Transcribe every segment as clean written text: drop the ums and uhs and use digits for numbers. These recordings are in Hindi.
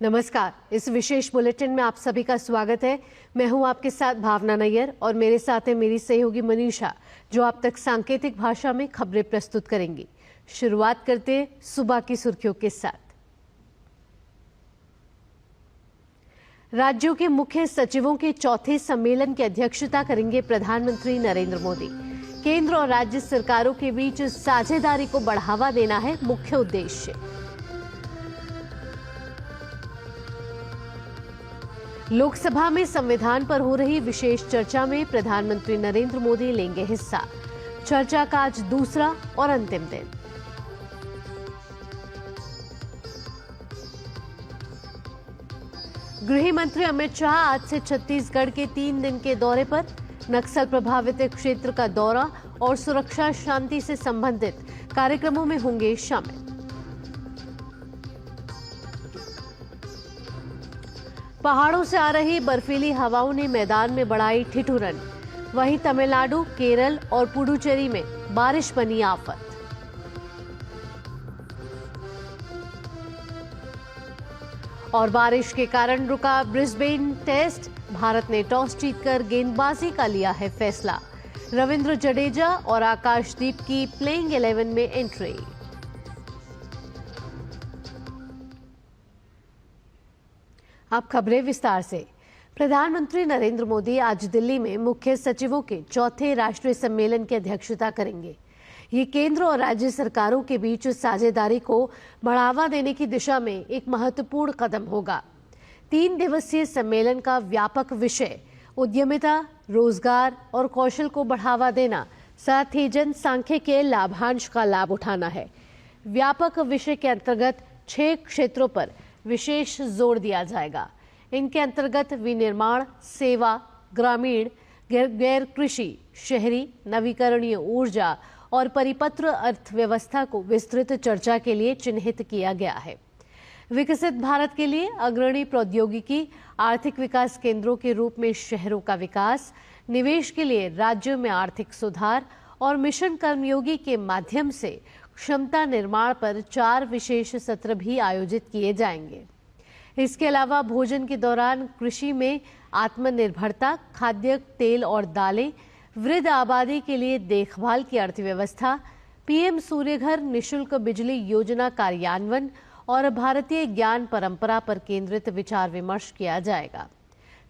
नमस्कार। इस विशेष बुलेटिन में आप सभी का स्वागत है। मैं हूं आपके साथ भावना नैयर और मेरे साथ है मेरी सहयोगी मनीषा, जो आप तक सांकेतिक भाषा में खबरें प्रस्तुत करेंगी। शुरुआत करते हैं सुबह की सुर्खियों के साथ। राज्यों के मुख्य सचिवों के चौथे सम्मेलन की अध्यक्षता करेंगे प्रधानमंत्री नरेंद्र मोदी। केंद्र और राज्य सरकारों के बीच साझेदारी को बढ़ावा देना है मुख्य उद्देश्य। लोकसभा में संविधान पर हो रही विशेष चर्चा में प्रधानमंत्री नरेंद्र मोदी लेंगे हिस्सा। चर्चा का आज दूसरा और अंतिम दिन। गृह मंत्री अमित शाह आज से छत्तीसगढ़ के 3 दिन के दौरे पर। नक्सल प्रभावित क्षेत्र का दौरा और सुरक्षा शांति से संबंधित कार्यक्रमों में होंगे शामिल। पहाड़ों से आ रही बर्फीली हवाओं ने मैदान में बढ़ाई ठिठुरन। वहीं तमिलनाडु, केरल और पुडुचेरी में बारिश बनी आफत। और बारिश के कारण रुका ब्रिस्बेन टेस्ट। भारत ने टॉस जीतकर गेंदबाजी का लिया है फैसला। रविंद्र जडेजा और आकाशदीप की प्लेइंग 11 में एंट्री। अब खबरें विस्तार से। प्रधानमंत्री नरेंद्र मोदी आज दिल्ली में मुख्य सचिवों के चौथे राष्ट्रीय सम्मेलन की अध्यक्षता करेंगे। ये केंद्र और राज्य सरकारों के बीच साझेदारी को बढ़ावा देने की दिशा में एक महत्वपूर्ण कदम होगा। 3 दिवसीय सम्मेलन का व्यापक विषय उद्यमिता, रोजगार और कौशल को बढ़ावा देना, साथ ही जनसांख्यिकीय लाभांश का लाभ उठाना है। व्यापक विषय के अंतर्गत 6 क्षेत्रों पर विशेष जोर दिया जाएगा। इनके अंतर्गत विनिर्माण, सेवा, ग्रामीण, गैर कृषि, शहरी, नवीकरणीय ऊर्जा और परिपत्र अर्थव्यवस्था को विस्तृत चर्चा के लिए चिन्हित किया गया है। विकसित भारत के लिए अग्रणी प्रौद्योगिकी, आर्थिक विकास केंद्रों के रूप में शहरों का विकास, निवेश के लिए राज्यों में आर्थिक सुधार और मिशन कर्मयोगी के माध्यम से क्षमता निर्माण पर 4 विशेष सत्र भी आयोजित किए जाएंगे। इसके अलावा भोजन के दौरान कृषि में आत्मनिर्भरता, खाद्य तेल और दालें, वृद्ध आबादी के लिए देखभाल की अर्थव्यवस्था, पीएम सूर्यघर निशुल्क बिजली योजना कार्यान्वयन और भारतीय ज्ञान परंपरा पर केंद्रित विचार विमर्श किया जाएगा।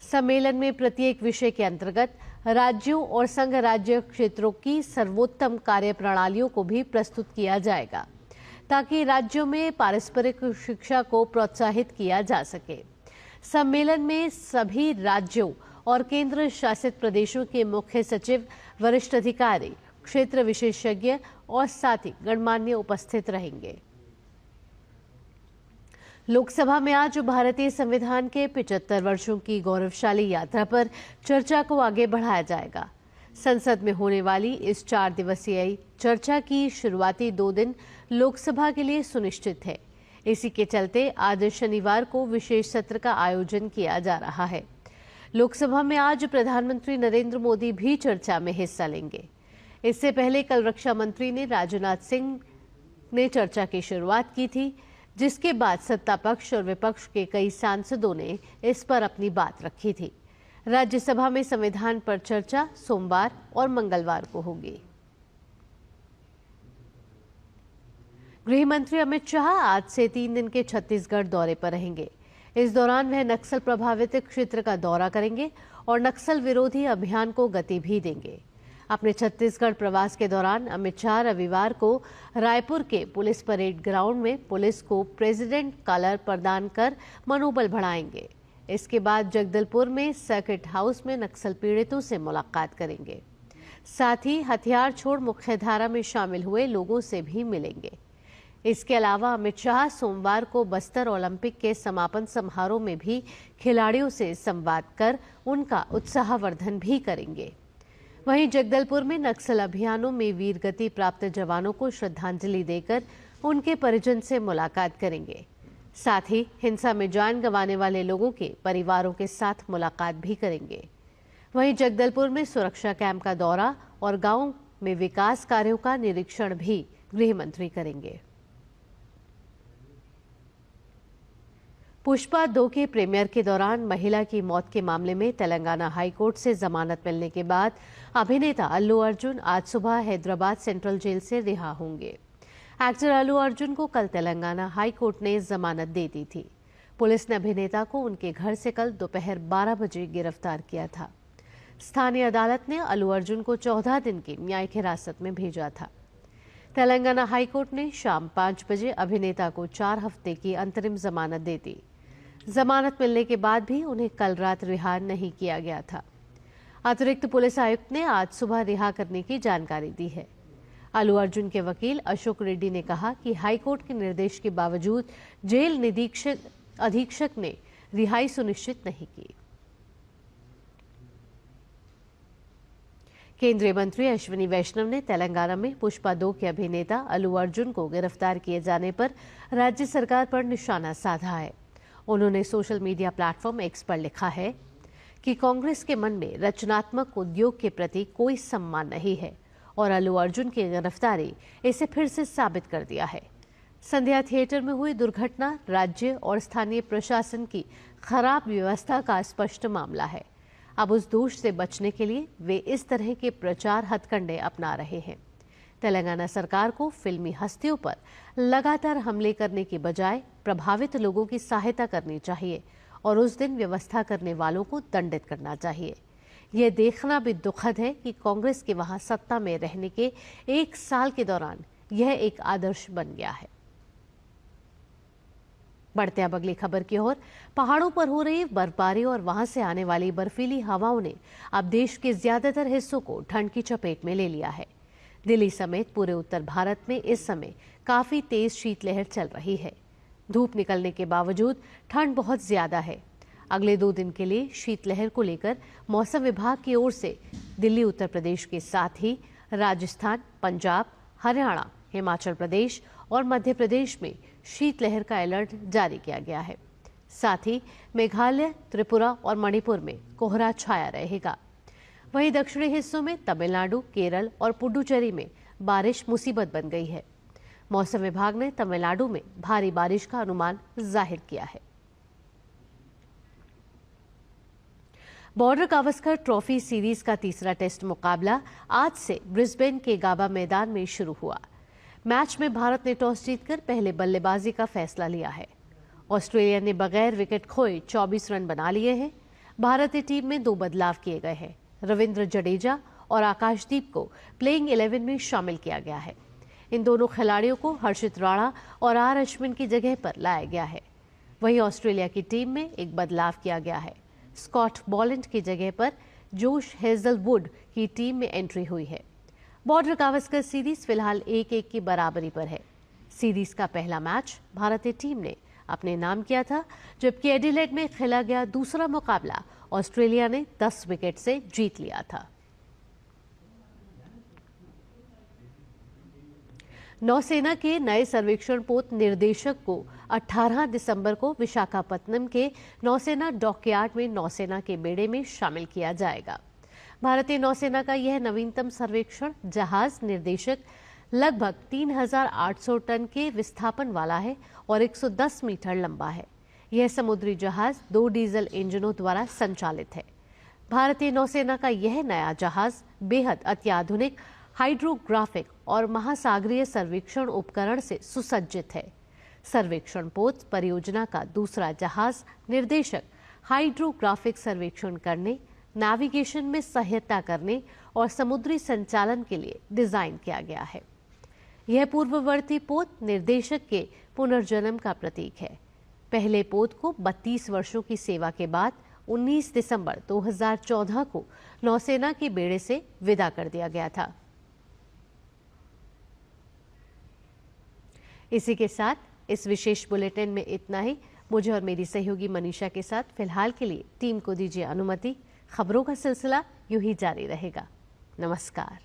सम्मेलन में प्रत्येक विषय के अंतर्गत राज्यों और संघ राज्य क्षेत्रों की सर्वोत्तम कार्यप्रणालियों को भी प्रस्तुत किया जाएगा, ताकि राज्यों में पारस्परिक शिक्षा को प्रोत्साहित किया जा सके। सम्मेलन में सभी राज्यों और केंद्र शासित प्रदेशों के मुख्य सचिव, वरिष्ठ अधिकारी, क्षेत्र विशेषज्ञ और साथ ही गणमान्य उपस्थित रहेंगे। लोकसभा में आज भारतीय संविधान के 75 वर्षों की गौरवशाली यात्रा पर चर्चा को आगे बढ़ाया जाएगा। संसद में होने वाली इस 4 दिवसीय चर्चा की शुरुआती 2 दिन लोकसभा के लिए सुनिश्चित है। इसी के चलते आज शनिवार को विशेष सत्र का आयोजन किया जा रहा है। लोकसभा में आज प्रधानमंत्री नरेंद्र मोदी भी चर्चा में हिस्सा लेंगे। इससे पहले कल रक्षा मंत्री ने राजनाथ सिंह ने चर्चा की शुरुआत की थी, जिसके बाद सत्ता पक्ष और विपक्ष के कई सांसदों ने इस पर अपनी बात रखी थी। राज्यसभा में संविधान पर चर्चा सोमवार और मंगलवार को होगी। गृह मंत्री अमित शाह आज से 3 दिन के छत्तीसगढ़ दौरे पर रहेंगे। इस दौरान वह नक्सल प्रभावित क्षेत्र का दौरा करेंगे और नक्सल विरोधी अभियान को गति भी देंगे। अपने छत्तीसगढ़ प्रवास के दौरान अमित शाह रविवार को रायपुर के पुलिस परेड ग्राउंड में पुलिस को प्रेसिडेंट कलर प्रदान कर मनोबल बढ़ाएंगे। इसके बाद जगदलपुर में सर्किट हाउस में नक्सल पीड़ितों से मुलाकात करेंगे। साथ ही हथियार छोड़ मुख्यधारा में शामिल हुए लोगों से भी मिलेंगे। इसके अलावा अमित शाह सोमवार को बस्तर ओलंपिक के समापन समारोह में भी खिलाड़ियों से संवाद कर उनका उत्साहवर्धन भी करेंगे। वहीं जगदलपुर में नक्सल अभियानों में वीर गति प्राप्त जवानों को श्रद्धांजलि देकर उनके परिजन से मुलाकात करेंगे। साथ ही हिंसा में जान गंवाने वाले लोगों के परिवारों के साथ मुलाकात भी करेंगे। वहीं जगदलपुर में सुरक्षा कैंप का दौरा और गांव में विकास कार्यों का निरीक्षण भी गृह मंत्री करेंगे। पुष्पा 2 के प्रीमियर के दौरान महिला की मौत के मामले में तेलंगाना हाई कोर्ट से जमानत मिलने के बाद अभिनेता अल्लू अर्जुन आज सुबह हैदराबाद सेंट्रल जेल से रिहा होंगे। एक्टर अल्लू अर्जुन को कल तेलंगाना हाई कोर्ट ने जमानत दे दी थी। पुलिस ने अभिनेता को उनके घर से कल दोपहर 12 बजे गिरफ्तार किया था। स्थानीय अदालत ने अल्लू अर्जुन को 14 दिन की न्यायिक हिरासत में भेजा था। तेलंगाना हाई कोर्ट ने शाम 5 बजे अभिनेता को 4 हफ्ते की अंतरिम जमानत दे दी। जमानत मिलने के बाद भी उन्हें कल रात रिहा नहीं किया गया था। अतिरिक्त पुलिस आयुक्त ने आज सुबह रिहा करने की जानकारी दी है। अल्लू अर्जुन के वकील अशोक रेड्डी ने कहा कि हाईकोर्ट के निर्देश के बावजूद जेल अधीक्षक ने रिहाई सुनिश्चित नहीं की। केंद्रीय मंत्री अश्विनी वैष्णव ने तेलंगाना में पुष्पा 2 के अभिनेता अल्लू अर्जुन को गिरफ्तार किए जाने पर राज्य सरकार पर निशाना साधा है। उन्होंने सोशल मीडिया प्लेटफॉर्म एक्स पर लिखा है कि कांग्रेस के मन में रचनात्मक उद्योग के प्रति कोई सम्मान नहीं है और अल्लू अर्जुन की गिरफ्तारी इसे फिर से साबित कर दिया है। संध्या थिएटर में हुई दुर्घटना राज्य और स्थानीय प्रशासन की खराब व्यवस्था का स्पष्ट मामला है। अब उस दोष से बचने के लिए वे इस तरह के प्रचार हथकंडे अपना रहे हैं। तेलंगाना सरकार को फिल्मी हस्तियों पर लगातार हमले करने के बजाय प्रभावित लोगों की सहायता करनी चाहिए और उस दिन व्यवस्था करने वालों को दंडित करना चाहिए। यह देखना भी दुखद है कि कांग्रेस के वहां सत्ता में रहने के 1 साल के दौरान यह एक आदर्श बन गया है। बढ़ते अब अगली खबर की ओर। पहाड़ों पर हो रही बर्फबारी और वहां से आने वाली बर्फीली हवाओं ने अब देश के ज्यादातर हिस्सों को ठंड की चपेट में ले लिया है। दिल्ली समेत पूरे उत्तर भारत में इस समय काफी तेज शीतलहर चल रही है। धूप निकलने के बावजूद ठंड बहुत ज्यादा है। अगले 2 दिन के लिए शीतलहर को लेकर मौसम विभाग की ओर से दिल्ली, उत्तर प्रदेश के साथ ही राजस्थान, पंजाब, हरियाणा, हिमाचल प्रदेश और मध्य प्रदेश में शीतलहर का अलर्ट जारी किया गया है। साथ ही मेघालय, त्रिपुरा और मणिपुर में कोहरा छाया रहेगा। वहीं दक्षिणी हिस्सों में तमिलनाडु, केरल और पुडुचेरी में बारिश मुसीबत बन गई है। मौसम विभाग ने तमिलनाडु में भारी बारिश का अनुमान जाहिर किया है। बॉर्डर गावस्कर ट्रॉफी सीरीज का तीसरा टेस्ट मुकाबला आज से ब्रिस्बेन के गाबा मैदान में शुरू हुआ। मैच में भारत ने टॉस जीतकर पहले बल्लेबाजी का फैसला लिया है। ऑस्ट्रेलिया ने बगैर विकेट खोए 24 रन बना लिए हैं। भारतीय टीम में 2 बदलाव किए गए हैं। रविंद्र जडेजा और आकाशदीप को प्लेइंग 11 में शामिल किया गया है। इन दोनों खिलाड़ियों को हर्षित राणा और आर अश्विन की जगह पर लाया गया है। वहीं ऑस्ट्रेलिया की टीम में एक बदलाव किया गया है। स्कॉट बॉलैंड की जगह पर जोश हेजलवुड की टीम में एंट्री हुई है। बॉर्डर गावस्कर सीरीज फिलहाल 1-1 की बराबरी पर है। सीरीज का पहला मैच भारतीय टीम ने अपने नाम किया था, जबकि एडिलेड में खेला गया दूसरा मुकाबला ऑस्ट्रेलिया ने 10 विकेट से जीत लिया था। नौसेना के नए सर्वेक्षण पोत निर्देशक को 18 दिसंबर को विशाखापत्तनम के नौसेना डॉकयार्ड में नौसेना के बेड़े में शामिल किया जाएगा। भारतीय नौसेना का यह नवीनतम सर्वेक्षण जहाज निर्देशक लगभग 3800 टन के विस्थापन वाला है और 110 मीटर लंबा है। यह समुद्री जहाज 2 डीजल इंजनों द्वारा संचालित है। भारतीय नौसेना का यह नया जहाज बेहद अत्याधुनिक हाइड्रोग्राफिक और महासागरीय सर्वेक्षण उपकरण से सुसज्जित है। सर्वेक्षण पोत परियोजना का दूसरा जहाज निर्देशक हाइड्रोग्राफिक सर्वेक्षण करने, नेविगेशन में सहायता करने और समुद्री संचालन के लिए डिजाइन किया गया है। यह पूर्ववर्ती पोत निर्देशक के पुनर्जन्म का प्रतीक है। पहले पोत को 32 वर्षों की सेवा के बाद 19 दिसंबर 2014 को नौसेना के बेड़े से विदा कर दिया गया था। इसी के साथ इस विशेष बुलेटिन में इतना ही। मुझे और मेरी सहयोगी मनीषा के साथ फिलहाल के लिए टीम को दीजिए अनुमति। खबरों का सिलसिला यूं ही जारी रहेगा। नमस्कार।